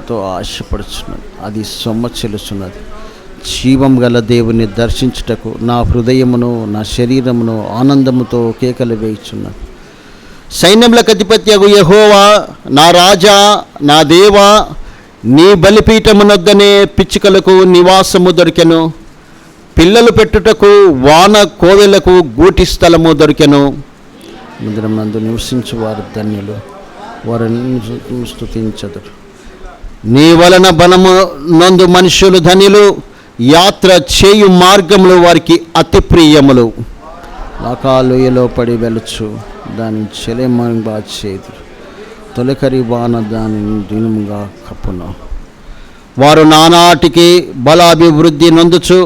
ఎంతో ఆశపడుచున్నది, అది సొమ్మ చెల్లుచున్నది. జీవం గల దేవుని దర్శించుటకు నా హృదయమును నా శరీరమును ఆనందముతో కేకలు వేయుచున్నది. సైన్యములకు అధిపత్యగు యెహోవా, నా రాజా, నా దేవా, నీ బలిపీఠమునొద్దనే పిచ్చుకలకు నివాసము దొరికెను, పిల్లలు పెట్టుటకు వాన కోవెలకు గూటి స్థలము దొరికెను. మందిరం నందు నివసించు వారు ధన్యులు, వారిని స్తుతించదురు. నీ వలన బలము నందు మనుషులు ధన్యులు, యాత్ర చేయు మార్గములు వారికి అతి ప్రియములు. లోయలో పడి వెలుచు దాని చెలెమంగా చేదు, తొలకరి వాన దానిని దినముగా కప్పును. వారు నానాటికి బలాభివృద్ధి నొందుచు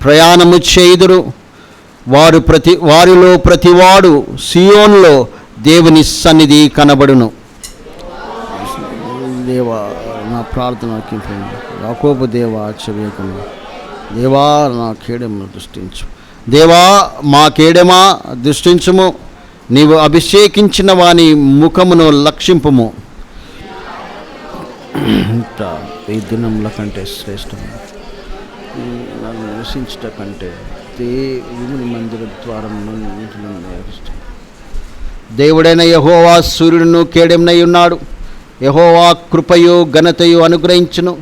ప్రయాణము చేయుదురు. వారిలో ప్రతివాడు సియోనులో దేవుని సన్నిధి కనబడును. దేవా నా ప్రార్థన యాకోబు దేవా చెవియకును. దేవా నా కేడెమును దృష్టించు. దేవా మా కేడెమా దృష్టించుము. నీవు అభిషేకించిన వాని ముఖమును లక్షింపుము. ఈ దినముల కంటే శ్రేష్టము నన్ను నివసించుట కంటే దేవుని మందిర ద్వారం. దేవుడైన యెహోవా సూర్యుడును కేడెంనై ఉన్నాడు. యెహోవా కృపయు ఘనతయు అనుగ్రహించును.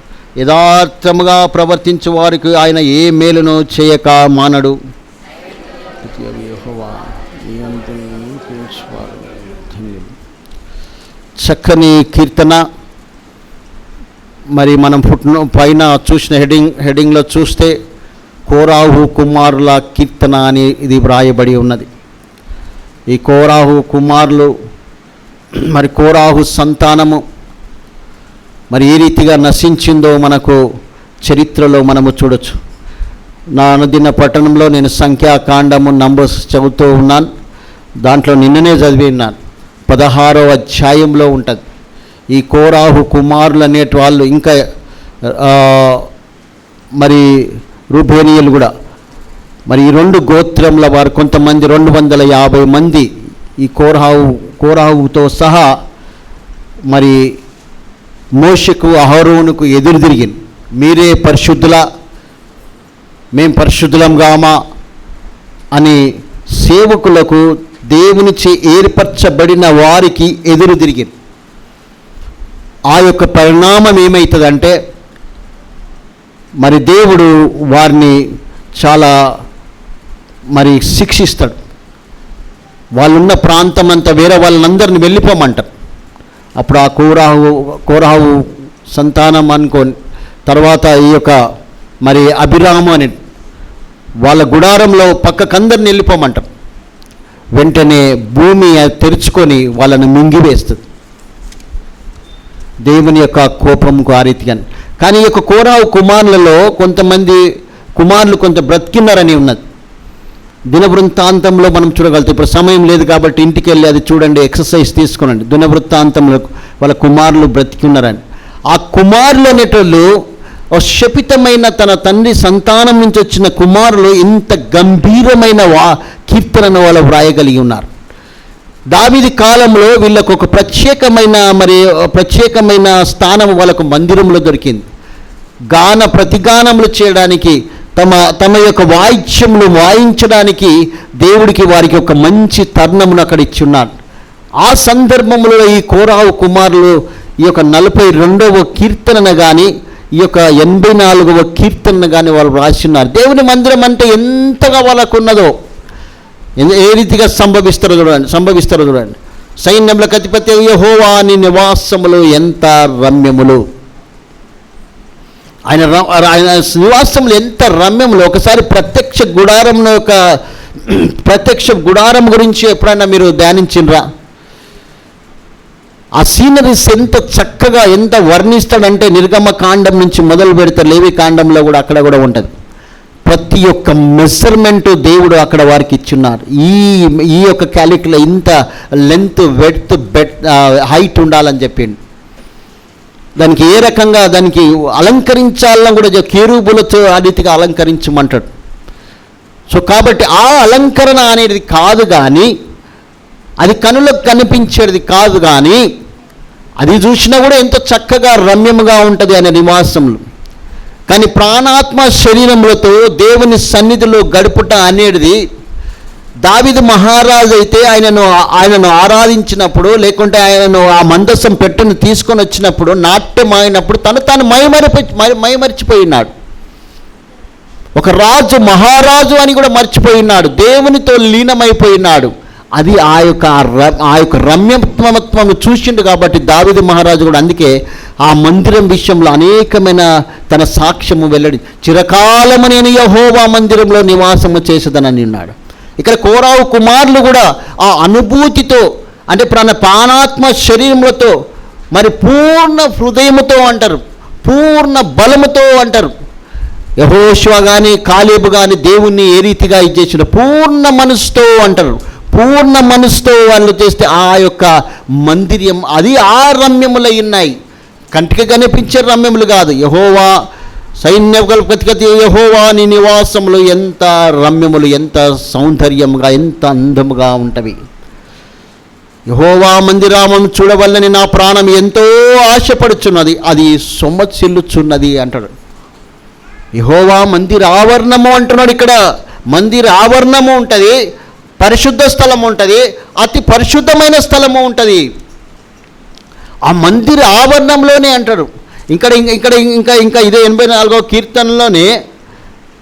యథార్థముగా ప్రవర్తించు వారికి ఆయన ఏ మేలును చేయక మానడు. యెహోవా చక్కని కీర్తన. మరి మనం పైన చూసిన హెడింగ్లో చూస్తే కోరాహు కుమారుల కీర్తన అని ఇది వ్రాయబడి ఉన్నది. ఈ కోరాహు కుమారులు, మరి కోరాహు సంతానము మరి ఏ రీతిగా నశించిందో మనకు చరిత్రలో మనము చూడొచ్చు. నా అనుదిన పట్టణంలో నేను సంఖ్యాకాండము నంబర్స్ చదువుతూ ఉన్నాను. దాంట్లో నిన్ననే చదివి ఉన్నాను. 16వ అధ్యాయంలో ఉంటుంది. ఈ కోరాహు కుమారులు అనేటి వాళ్ళు ఇంకా మరి రూబేనియలు కూడా, మరి ఈ 2 గోత్రముల వారు కొంతమంది 250 మంది ఈ కోరాహుతో సహా మరి మోషకు అహరోనుకు ఎదురు తిరిగింది. మీరే పరిశుద్ధులా, మేం పరిశుద్ధులం గామా అని సేవకులకు దేవునిచే ఏర్పరచబడిన వారికి ఎదురు తిరిగింది. ఆ యొక్క పరిణామం ఏమవుతుందంటే మరి దేవుడు వారిని చాలా మరి శిక్షిస్తాడు. వాళ్ళున్న ప్రాంతం అంతా వేరే వాళ్ళందరిని వెళ్ళిపోమంటారు. అప్పుడు ఆ కోరాహు సంతానం అనుకోని తర్వాత ఈ యొక్క మరి అభిరాము అని వాళ్ళ గుడారంలో పక్కకందరిని వెళ్ళిపోమంటారు. వెంటనే భూమి తెరుచుకొని వాళ్ళని మింగివేస్తుంది దేవుని యొక్క కోపంకు ఆ రీతిగా. కానీ ఈ యొక్క కోరాహు కుమారులలో కొంతమంది కుమారులు కొంత బ్రతికిన్నారని ఉన్నది. దినవృత్తాంతంలో మనం చూడగలుగుతాం. ఇప్పుడు సమయం లేదు కాబట్టి ఇంటికి వెళ్ళి అది చూడండి, ఎక్సర్సైజ్ తీసుకునండి. దినవృత్తాంతంలో వాళ్ళ కుమారులు బ్రతికి ఉన్నారని. ఆ కుమారులు అనేటోళ్ళు శపితమైన తన తండ్రి సంతానం నుంచి వచ్చిన కుమారులు ఇంత గంభీరమైన కీర్తనను వాళ్ళు వ్రాయగలిగి ఉన్నారు. దావీదు కాలంలో వీళ్ళకు ఒక ప్రత్యేకమైన స్థానం వాళ్ళకు మందిరంలో దొరికింది. ప్రతిగానములు చేయడానికి తమ యొక్క వాయిద్యములు వాయించడానికి దేవుడికి వారికి ఒక మంచి తరుణమును అక్కడ ఇచ్చున్నాడు. ఆ సందర్భంలో ఈ కోరాహు కుమారులు ఈ యొక్క 42వ కీర్తనను కానీ ఈ యొక్క 84వ కీర్తనను కానీ వాళ్ళు రాసిన్నారు. దేవుని మందిరం అంటే ఎంతగా వాళ్ళకు ఉన్నదో ఏ రీతిగా సంభవిస్తారో చూడండి. సైన్యములకు అధిపతి యెహోవా నీ నివాసములు ఎంత రమ్యములు. ఆయన నివాసములు ఎంత రమ్యములు. ఒకసారి ప్రత్యక్ష గుడారం గురించి ఎప్పుడైనా మీరు ధ్యానించినరా? ఆ సీనరీస్ ఎంత చక్కగా ఎంత వర్ణిస్తాడంటే నిర్గమ కాండం నుంచి మొదలు పెడితే లేవి కాండంలో కూడా అక్కడ కూడా ఉంటుంది. ప్రతి ఒక్క మెజర్మెంటు దేవుడు అక్కడ వారికి ఇచ్చున్నారు. ఈ యొక్క క్యాలిక్యుల ఇంత లెంత్ వెడ్త్ హైట్ ఉండాలని చెప్పిండు. దానికి ఏ రకంగా దానికి అలంకరించాలని కూడా కేరూబులతో ఆ రీతిగా అలంకరించమంటాడు. సో కాబట్టి ఆ అలంకరణ అనేది కాదు కానీ, అది కనులకు కనిపించేది కాదు కానీ, అది చూసినా కూడా ఎంతో చక్కగా రమ్యముగా ఉంటుంది ఆయన నివాసములు. కానీ ప్రాణాత్మ శరీరములతో దేవుని సన్నిధిలో గడుపుట అనేది, దావీదు మహారాజు అయితే ఆయనను ఆరాధించినప్పుడు, లేకుంటే ఆయనను ఆ మందసం పెట్టెను తీసుకొని వచ్చినప్పుడు, నాట్యం ఆడినప్పుడు తాను మైమరిచిపోయినాడు. ఒక రాజు, మహారాజు అని కూడా మర్చిపోయినాడు, దేవునితో లీనమైపోయినాడు. అది ఆ యొక్క రమ్యత్వం చూసిండు కాబట్టి దావీదు మహారాజు కూడా అందుకే ఆ మందిరం విషయంలో అనేకమైన తన సాక్ష్యము వెల్లడి, చిరకాలము నేను యెహోవా మందిరంలో నివాసము చేసేదనని ఉన్నాడు. ఇక్కడ కోరాహు కుమారులు కూడా ఆ అనుభూతితో, అంటే ప్రాణాత్మ శరీరములతో, మరి పూర్ణ హృదయముతో అంటారు, పూర్ణ బలముతో అంటారు. యెహోషువ కానీ కాలేబు కానీ దేవుణ్ణి ఏ రీతిగా ఇచ్చేసిన పూర్ణ మనసుతో అంటారు. పూర్ణ మనసుతో వాళ్ళు చేస్తే ఆ యొక్క మందిరం అది ఆ రమ్యములై ఉన్నాయి. కంటికి కనిపించే రమ్యములు కాదు. యెహోవా సైన్యగలపతి యెహోవా నీ నివాసములు ఎంత రమ్యములు, ఎంత సౌందర్యముగా, ఎంత అందముగా ఉంటవి. యెహోవా మందిరామం చూడవల్లని నా ప్రాణం ఎంతో ఆశపడుచున్నది, అది సొమ్మసిల్లుచున్నది అంటాడు. యెహోవా మందిర ఆవరణము అంటున్నాడు. ఇక్కడ మందిర ఆవరణము ఉంటుంది, పరిశుద్ధ స్థలము ఉంటుంది, అతి పరిశుద్ధమైన స్థలము ఉంటుంది. ఆ మందిర ఆవరణంలోనే అంటారు. ఇంకా ఇదే 84వ కీర్తనలోనే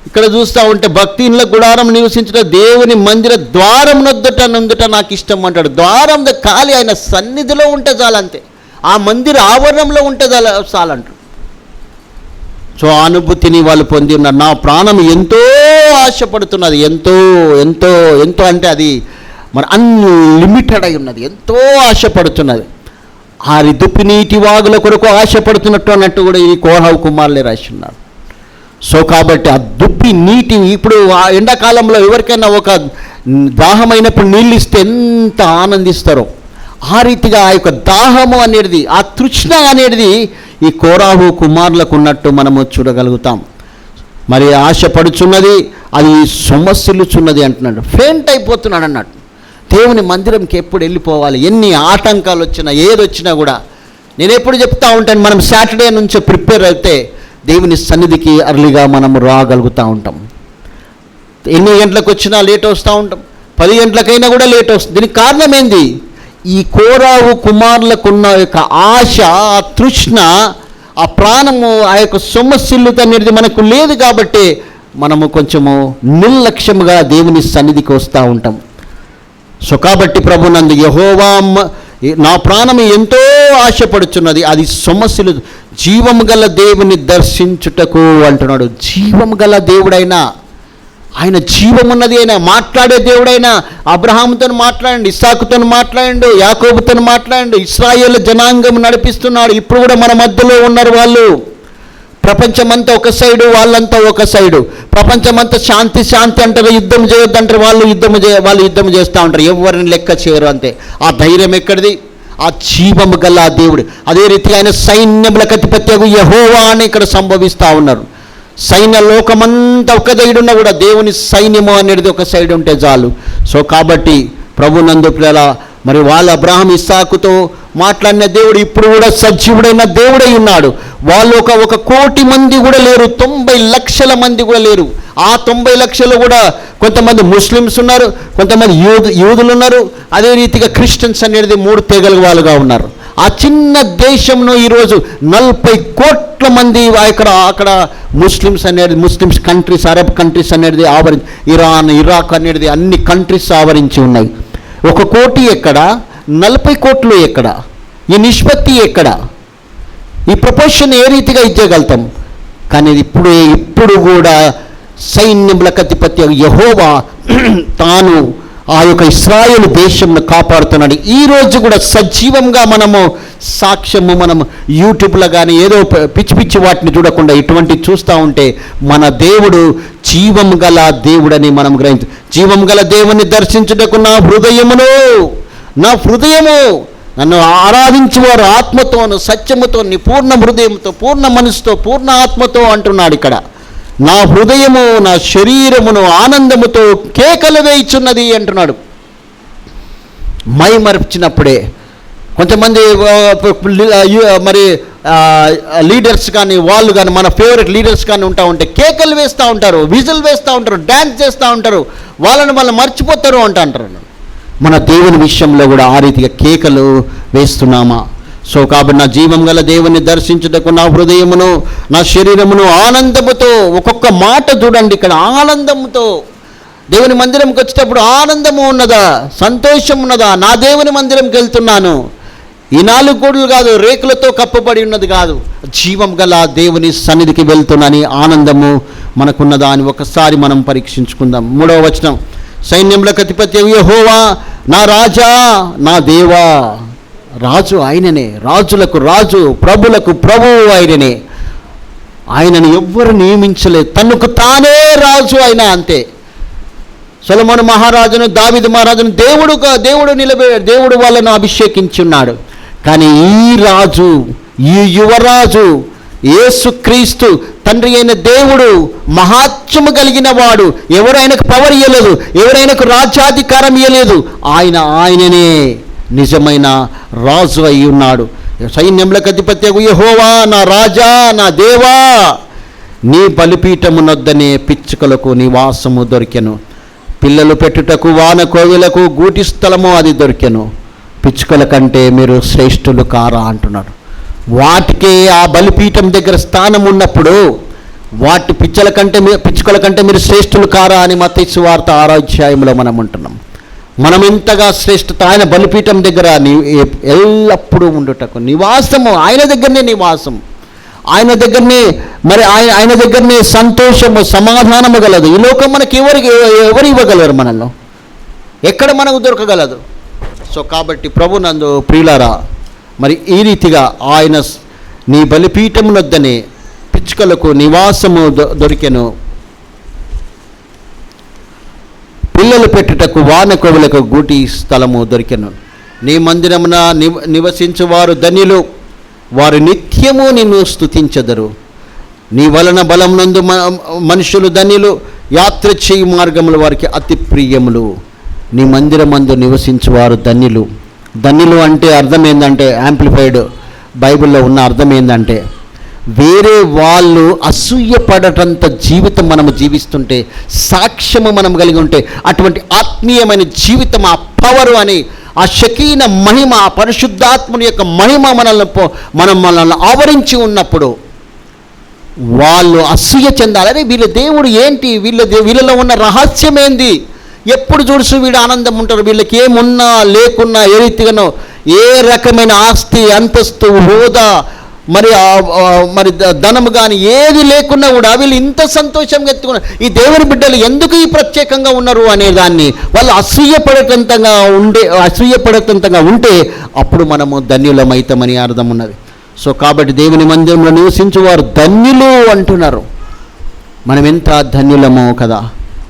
ఇక్కడ చూస్తూ ఉంటే, భక్తిహీనుల గుడారం నివసించిన దేవుని మందిర ద్వారం నొద్దుట నాకు ఇష్టం అంటాడు. ద్వారం ఖాళీ ఆయన సన్నిధిలో ఉంటే చాలంతే, ఆ మందిర ఆవరణంలో ఉంటే చాలంటాడు. సో అనుభూతిని వాళ్ళు పొంది ఉన్నారు. నా ప్రాణం ఎంతో ఆశపడుతున్నది, ఎంతో ఎంతో ఎంతో అంటే అది మరి అన్లిమిటెడ్ అయి ఉన్నది, ఎంతో ఆశపడుతున్నది. ఆ దుప్పి నీటి వాగుల కొరకు ఆశపడుతున్నట్టు అన్నట్టు కూడా ఈ కోరాహు కుమారులే రాసి ఉన్నారు. సో కాబట్టి ఆ దుప్పి నీటి, ఇప్పుడు ఆ ఎండాకాలంలో ఎవరికైనా ఒక దాహమైనప్పుడు నీళ్ళు ఇస్తే ఎంత ఆనందిస్తారో, ఆ రీతిగా ఆ యొక్క దాహము అనేది, ఆ తృష్ణ అనేది ఈ కోరాహు కుమారులకు ఉన్నట్టు మనము చూడగలుగుతాం. మరి ఆశపడుచున్నది, అది సొమ్మసిల్లుచున్నది అంటున్నాడు. ఫెయింట్ అయిపోతున్నాడు అన్నట్టు. దేవుని మందిరంకి ఎప్పుడు వెళ్ళిపోవాలి, ఎన్ని ఆటంకాలు వచ్చినా ఏదొచ్చినా కూడా నేను ఎప్పుడు చెప్తా ఉంటాను, మనం సాటర్డే నుంచి ప్రిపేర్ అయితే దేవుని సన్నిధికి అర్లీగా మనం రాగలుగుతూ ఉంటాం. ఎన్ని గంటలకు వచ్చినా లేట్ వస్తూ ఉంటాం, 10 గంటలకైనా కూడా లేట్ వస్తుంది. దీనికి కారణం ఏంది? ఈ కోరాహు కుమారులకున్న యొక్క ఆశ, ఆ తృష్ణ, ఆ ప్రాణము, ఆ యొక్క సొమ్మసిల్లుత అనేది మనకు లేదు కాబట్టి మనము కొంచెము నిర్లక్ష్యముగా దేవుని సన్నిధికి వస్తూ ఉంటాం. సో కాబట్టి ప్రభునందు యెహోవా నా ప్రాణము ఎంతో ఆశపడుచున్నది, అది సొమ్మసిల్లు, జీవము గల దేవుని దర్శించుటకు అంటున్నాడు. జీవము గల దేవుడైనా, ఆయన జీవమున్నది, అయినా మాట్లాడే దేవుడైనా అబ్రహాముతో మాట్లాడండి, ఇస్సాకుతో మాట్లాడండు, యాకోబుతో మాట్లాడండు, ఇశ్రాయేలు జనాంగం నడిపిస్తున్నాడు. ఇప్పుడు కూడా మన మధ్యలో ఉన్నారు వాళ్ళు. ప్రపంచమంతా ఒక సైడు, వాళ్ళంతా ఒక సైడు. ప్రపంచమంతా శాంతి శాంతి అంటారు, యుద్ధం చేయొద్దంటారు, వాళ్ళు యుద్ధం చేస్తూ ఉంటారు, ఎవరిని లెక్క చేయరు. అంతే. ఆ ధైర్యం ఎక్కడిది? ఆ జీవము గల దేవుడు. అదే రీతి ఆయన సైన్యములకు అధిపత్యగు యెహోవా అని ఇక్కడ సంభవిస్తూ ఉన్నారు. సైన్య లోకమంతా ఒక సైడున్నా కూడా దేవుని సైన్యము అనేది ఒక సైడ్ ఉంటే చాలు. సో కాబట్టి ప్రభునందు పిల్లల, మరి వాళ్ళ అబ్రహాం ఇస్సాకుతో మాట్లాడిన దేవుడు ఇప్పుడు కూడా సజీవుడైన దేవుడై ఉన్నాడు. వాళ్ళు ఒక కోటి మంది కూడా లేరు, 90 లక్షల మంది కూడా లేరు. ఆ 90 లక్షలు కూడా కొంతమంది ముస్లిమ్స్ ఉన్నారు, కొంతమంది యూదులు ఉన్నారు, అదే రీతిగా క్రిస్టియన్స్ అనేది 3 తెగల వాళ్ళుగా ఉన్నారు. ఆ చిన్న దేశంలో ఈరోజు 40 కోట్ల మంది అక్కడ ముస్లిమ్స్ కంట్రీస్, అరబ్ కంట్రీస్ అనేది ఆవరించి, ఇరాన్, ఇరాక్ అనేది అన్ని కంట్రీస్ ఆవరించి ఉన్నాయి. 1 కోటి ఎక్కడ, 40 కోట్లు ఎక్కడ? ఈ నిష్పత్తి ఎక్కడ? ఈ ప్రపోర్షన్ ఏ రీతిగా ఇచ్చేయగలుగుతాం? కానీ ఇప్పుడు కూడా సైన్యములకు అధిపతి యెహోవా తాను ఆ యొక్క ఇశ్రాయేలు దేశంను కాపాడుతున్నాడు. ఈరోజు కూడా సజీవంగా మనము సాక్ష్యము, మనము యూట్యూబ్లో కానీ ఏదో పిచ్చి పిచ్చి వాటిని చూడకుండా ఇటువంటి చూస్తూ ఉంటే మన దేవుడు జీవం గల దేవుడని మనం గ్రహించు. జీవం గల దేవుని దర్శించుటకు నా హృదయము నన్ను ఆరాధించేవారు ఆత్మతోను సత్యముతో, పూర్ణ హృదయంతో, పూర్ణ మనసుతో, పూర్ణ ఆత్మతో అంటున్నాడు ఇక్కడ. నా హృదయము, నా శరీరమును ఆనందముతో కేకలు వేయిచున్నది అంటున్నాడు. మైమర్చినప్పుడే కొంతమంది మరి లీడర్స్ కానీ వాళ్ళు కానీ మన ఫేవరెట్ లీడర్స్ కానీ ఉంటే కేకలు వేస్తూ ఉంటారు, విజిల్ వేస్తూ ఉంటారు, డ్యాన్స్ చేస్తూ ఉంటారు, వాళ్ళని మర్చిపోతారు అంటారు. మన దేవుని విషయంలో కూడా ఆ రీతిగా కేకలు వేస్తున్నామా? సో కాబట్టి నా జీవం గల దేవుని దర్శించుటకు నా హృదయమును నా శరీరమును ఆనందముతో, ఒక్కొక్క మాట చూడండి ఇక్కడ, ఆనందముతో దేవుని మందిరంకి వచ్చేటప్పుడు ఆనందము ఉన్నదా, సంతోషం ఉన్నదా? నా దేవుని మందిరంకి వెళ్తున్నాను, ఈ 4 గోడలు కాదు, రేకులతో కప్పబడి ఉన్నది కాదు, జీవం గల దేవుని సన్నిధికి వెళ్తున్నాని ఆనందము మనకున్నదా అని ఒకసారి మనం పరీక్షించుకుందాం. 3వ వచనం, సైన్యములకు అధిపతి యెహోవా నా రాజా నా దేవా. రాజు ఆయననే, రాజులకు రాజు, ప్రభులకు ప్రభువు ఆయననే. ఆయనను ఎవ్వరు నియమించలేదు, తనకు తానే రాజు ఆయన, అంతే. సొలొమోను మహారాజును, దావీదు మహారాజును దేవుడు వాళ్ళను అభిషేకించున్నాడు. కానీ ఈ రాజు, ఈ యువరాజు యేసుక్రీస్తు తండ్రి అయిన దేవుడు, మహాత్మ్యము కలిగిన వాడు, ఎవరైనాకు పవర్ ఇవ్వలేదు, ఎవరైనాకు రాజ్యాధికారం ఇవ్వలేదు, ఆయననే నిజమైన రాజు అయి ఉన్నాడు. సైన్యములకు అధిపతి యెహోవా నా రాజా నా దేవా. నీ బలిపీఠమునొద్దనే పిచ్చుకలకు నివాసము దొరికెను, పిల్లలు పెట్టుటకు వాన కోవిలకు గూటి స్థలము అది దొరికెను. పిచ్చుకల కంటే మీరు శ్రేష్ఠులు కారా అంటున్నాడు. వాటికే ఆ బలిపీఠం దగ్గర స్థానం ఉన్నప్పుడు పిచ్చుకల కంటే మీరు శ్రేష్ఠులు కారా అని మత్తయి సువార్త 6వ అధ్యాయంలో మనం ఉంటున్నాం. మనం ఇంతగా శ్రేష్ఠత, ఆయన బలిపీఠం దగ్గర ఎల్లప్పుడూ ఉండుటకు నివాసము, ఆయన దగ్గరనే నివాసం, ఆయన దగ్గరనే సంతోషము సమాధానము గలదు. ఈ లోకం మనకి ఎవరు ఇవ్వగలరు? మనలో ఎక్కడ మనకు దొరకగలదు? సో కాబట్టి ప్రభునందు ప్రియులారా, మరి ఈ రీతిగా ఆయన నీ బలిపీఠమునొద్దనే పిచ్చుకలకు నివాసము దొరికెను, పిల్లలు పెట్టుటకు వానకోవులకు గూటి స్థలము దొరికెను. నీ మందిరమున నివసించువారు ధన్యులు, వారు నిత్యము నిన్ను స్తుతించెదరు. నీ వలన బలమునందు మనుషులు ధన్యులు, యాత్ర చేయు మార్గములు వారికి అతి ప్రియములు. నీ మందిరమందు నివసించువారు ధన్యులు. ధన్యులు అంటే అర్థం ఏంటంటే, యాంప్లిఫైడ్ బైబిల్లో ఉన్న అర్థం ఏంటంటే, వేరే వాళ్ళు అసూయపడటంత జీవితం మనము జీవిస్తుంటే, సాక్ష్యము మనం కలిగి ఉంటే, అటువంటి ఆత్మీయమైన జీవితం, ఆ పవరు అని, ఆ షకీన మహిమ, ఆ పరిశుద్ధాత్మని యొక్క మహిమ మనల్ని ఆవరించి ఉన్నప్పుడు వాళ్ళు అసూయ చెందాలి. అరే వీళ్ళ దేవుడు ఏంటి, వీళ్ళలో ఉన్న రహస్యం ఏంది, ఎప్పుడు చూడుసు వీడు ఆనందం ఉంటారు, వీళ్ళకి ఏమున్నా లేకున్నా, ఏ రీతిగానో, ఏ రకమైన ఆస్తి అంతస్తు హోదా మరి ధనము కానీ ఏది లేకున్నా కూడా వీళ్ళు ఇంత సంతోషంగా ఎత్తుకున్నారు. ఈ దేవుని బిడ్డలు ఎందుకు ఈ ప్రత్యేకంగా ఉన్నారు అనే దాన్ని వాళ్ళు అసూయపడేటంతగా ఉంటే అప్పుడు మనము ధన్యులమైతామని అర్థం ఉన్నది. సో కాబట్టి దేవుని మందిరంలో నివసించు వారు ధన్యులు అంటున్నారు. మనం ఎంత ధన్యులమో కదా.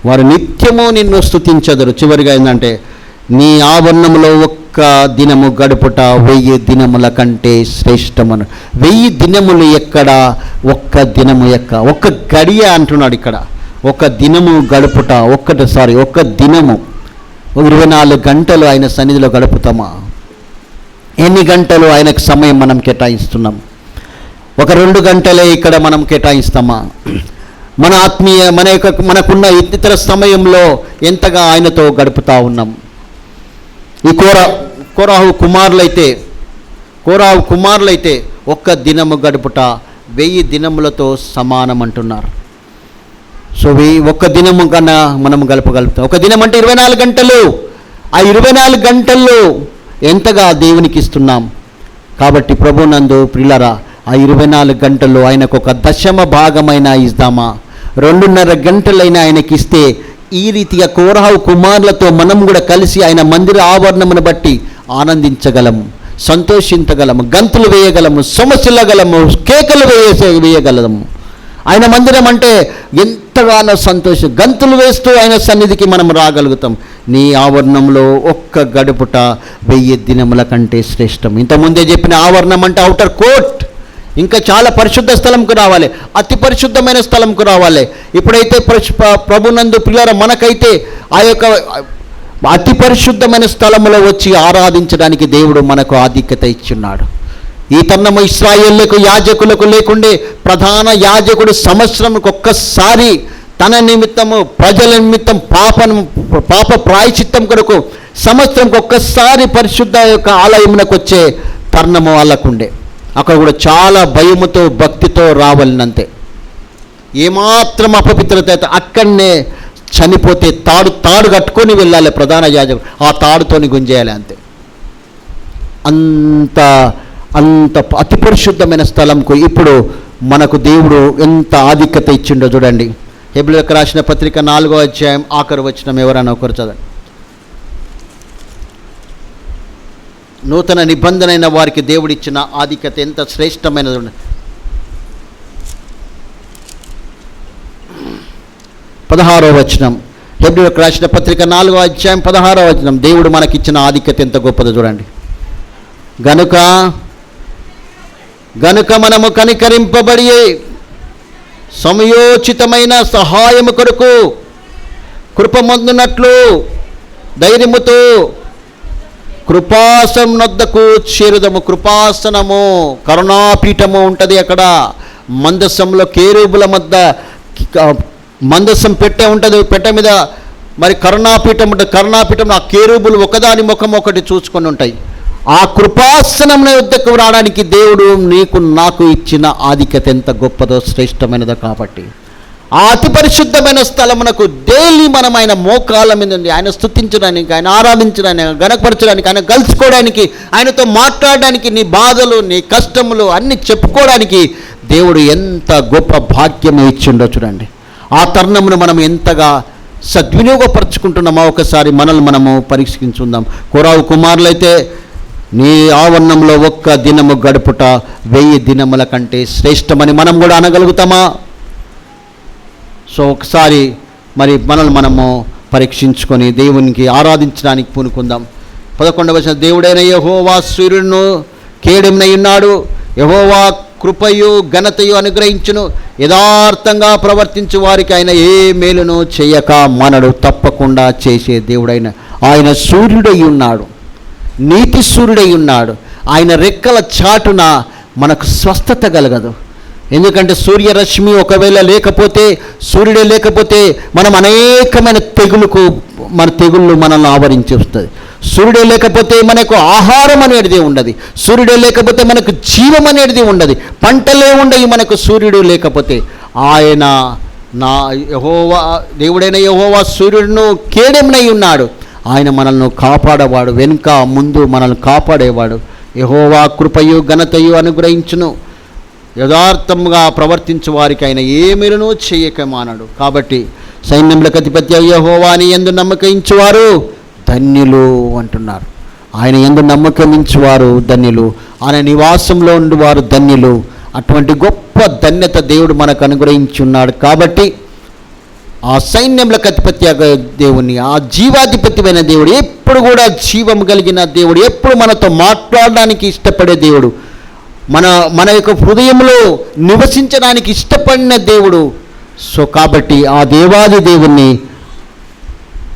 వారు నిత్యము నిన్ను స్తుతించెదరు. చివరిగా ఏంటంటే, నీ ఆవరణములో ఒక్క దినము గడుపుట 1000 దినముల కంటే శ్రేష్టమను. 1000 దినములు ఎక్కడ, ఒక్క దినము ఒక్క గడియ అంటున్నాడు ఇక్కడ. ఒక దినము గడుపుట, ఒక్క దినము 24 గంటలు ఆయన సన్నిధిలో గడుపుతామా? ఎన్ని గంటలు ఆయనకు సమయం మనం కేటాయిస్తున్నాం? ఒక 2 గంటలే ఇక్కడ మనం కేటాయిస్తామా? మన మనకున్న ఇతర సమయంలో ఎంతగా ఆయనతో గడుపుతూ ఉన్నాం? ఈ కోరాహు కుమారులైతే ఒక్క దినము గడుపుట 1000 దినములతో సమానం అంటున్నారు. సో ఒక్క దినము కన్నా మనం గడపగలుగుతాం. ఒక దినం అంటే 24 గంటలు. ఆ 24 గంటల్లో ఎంతగా దేవునికి ఇస్తున్నాం? కాబట్టి ప్రభునందు ప్రియులారా, ఆ 24 గంటల్లో ఆయనకు ఒక 10వ భాగమైన ఇద్దామా? 2.5 గంటలైనా ఆయనకి ఇస్తే ఈ రీతిగా కోరహు కుమారులతో మనం కూడా కలిసి ఆయన మందిర ఆవరణమును బట్టి ఆనందించగలము, సంతోషించగలము, గంతులు వేయగలము, సొమసిల్లగలము, కేకలు వేయగలము. ఆయన మందిరం అంటే ఎంతగానో సంతోషం, గంతులు వేస్తూ ఆయన సన్నిధికి మనం రాగలుగుతాం. నీ ఆవరణంలో ఒక్క గడుపుట 1000 దినముల కంటే శ్రేష్టం. ఇంతకుముందే చెప్పిన ఆవరణం అంటే ఔటర్ కోర్ట్, ఇంకా చాలా పరిశుద్ధ స్థలంకు రావాలి, అతి పరిశుద్ధమైన స్థలంకు రావాలి. ఇప్పుడైతే ప్రభునందు పిల్లల మనకైతే ఆ యొక్క అతి పరిశుద్ధమైన స్థలములో వచ్చి ఆరాధించడానికి దేవుడు మనకు ఆధిక్యత ఇచ్చున్నాడు. ఈ తరుణము ఇశ్రాయేలులకు యాజకులకు లేకుండే ప్రధాన యాజకుడు సంవత్సరంకు ఒక్కసారి తన నిమిత్తము ప్రజల నిమిత్తం పాప ప్రాయశ్చిత్తం కొరకు సంవత్సరంకి ఒక్కసారి పరిశుద్ధ యొక్క ఆలయమునకు వచ్చే తరుణము వాళ్ళకుండే. అక్కడ కూడా చాలా భయముతో భక్తితో రావాలనంతే. ఏమాత్రం అపవిత్రత అయితే అక్కడనే చనిపోతే తాడు కట్టుకొని వెళ్ళాలి ప్రధాన యాజకుడు, ఆ తాడుతోని గుంజేయాలి అంతే. అంత అతి పరిశుద్ధమైన స్థలంకు ఇప్పుడు మనకు దేవుడు ఎంత ఆధిక్యత ఇచ్చిండో చూడండి. హెబ్రీయులకు రాసిన పత్రిక 4వ అధ్యాయం ఆఖరి వచనం ఎవరైనా ఒకరు చదవండి. నూతన నిబంధన అయిన వారికి దేవుడిచ్చిన ఆధిక్యత ఎంత శ్రేష్టమైనది. 16వ వచనం, హెబ్రీయులకు రాసిన పత్రిక 4వ అధ్యాయం 16వ వచనం. దేవుడు మనకిచ్చిన ఆధిక్యత ఎంత గొప్పదో చూడండి. గనుక మనము కనికరింపబడి సమయోచితమైన సహాయము కొరకు కృపమొందునట్లు ధైర్యముతో కృపాసనం నొద్దకు చేరుదము. కృపాసనము కరుణాపీఠము ఉంటుంది అక్కడ. మందసంలో కేరూబుల మధ్య మందసం పెట్టె ఉంటుంది, పెట్టె మీద మరి కరుణాపీఠం ఉంటుంది. కరుణాపీఠం ఆ కేరూబులు ఒకదాని ముఖం ఒకటి చూసుకొని ఉంటాయి. ఆ కృపాసనం వద్దకు రావడానికి దేవుడు నీకు నాకు ఇచ్చిన ఆధిక్యత ఎంత గొప్పదో శ్రేష్టమైనదో. కాబట్టి ఆ అతి పరిశుద్ధమైన స్థలమునకు డైలీ మనం ఆయన మోకాళ్ళ మీద ఉంది ఆయన స్తుతించడానికి, ఆయన ఆరాధించడానికి, ఆయన గణపరచడానికి, ఆయన కలుసుకోవడానికి, ఆయనతో మాట్లాడడానికి, నీ బాధలు నీ కష్టములు అన్నీ చెప్పుకోవడానికి దేవుడు ఎంత గొప్ప భాగ్యం ఇచ్చిండో చూడండి. ఆ తరుణమును మనం ఎంతగా సద్వినియోగపరుచుకుంటున్నామో ఒకసారి మనల్ని మనము పరీక్షించుకుందాం. కోరావు కుమారులైతే నీ ఆవరణంలో ఒక్క దినము గడుపుట 1000 దినముల కంటే శ్రేష్టమని మనం కూడా అనగలుగుతామా? సో ఒకసారి మరి మనల్ని మనము పరీక్షించుకొని దేవునికి ఆరాధించడానికి పూనుకుందాం. 11వ వచనం, దేవుడైన యెహోవా సూర్యుడును కేడెమునై ఉన్నాడు. యెహోవా కృపయు ఘనతయు అనుగ్రహించును. యథార్థంగా ప్రవర్తించు వారికి ఆయన ఏ మేలును చేయక మనడు. తప్పకుండా చేసే దేవుడైన ఆయన సూర్యుడై ఉన్నాడు, నీతి సూర్యుడై ఉన్నాడు. ఆయన రెక్కల చాటున మనకు స్వస్థత కలగదు. ఎందుకంటే సూర్యరశ్మి ఒకవేళ లేకపోతే, సూర్యుడే లేకపోతే మనం అనేకమైన తెగుళ్ళు మనల్ని ఆవరించి వస్తుంది. సూర్యుడే లేకపోతే మనకు ఆహారం అనేది ఉండదు. సూర్యుడే లేకపోతే మనకు జీవం అనేది ఉండదు. పంటలే ఉండవు మనకు సూర్యుడు లేకపోతే. ఆయన నా యెహోవా దేవుడైన యెహోవా సూర్యుడును కేడెమునై ఉన్నాడు. ఆయన మనల్ని కాపాడేవాడు, వెనుక ముందు మనల్ని కాపాడేవాడు. యెహోవా కృపయు ఘనతయు అనుగ్రహించును. యథార్థంగా ప్రవర్తించు వారికి ఆయన ఏ మేలును చేయక మానడు. కాబట్టి సైన్యములకు అధిపతి యెహోవాని యందు నమ్మకించువారు ధన్యులు అంటున్నారు. ఆయన యందు నమ్మకమించువారు ధన్యులు, ఆయన నివాసంలో ఉండువారు ధన్యులు. అటువంటి గొప్ప ధన్యత దేవుడు మనకు అనుగ్రహించున్నాడు. కాబట్టి ఆ సైన్యములకు అధిపతి దేవుని, ఆ జీవాధిపతిమైన దేవుడు, ఎప్పుడు కూడా జీవం కలిగిన దేవుడు, ఎప్పుడు మనతో మాట్లాడడానికి ఇష్టపడే దేవుడు, మన యొక్క హృదయంలో నివసించడానికి ఇష్టపడిన దేవుడు. సో కాబట్టి ఆ దేవాది దేవుణ్ణి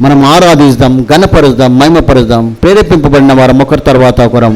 మనం ఆరాధిస్తాం, ఘనపరుద్దాం, మహిమపరుద్దాం. ప్రేరేపింపబడిన వారు ఒకరి తర్వాత ఒకరం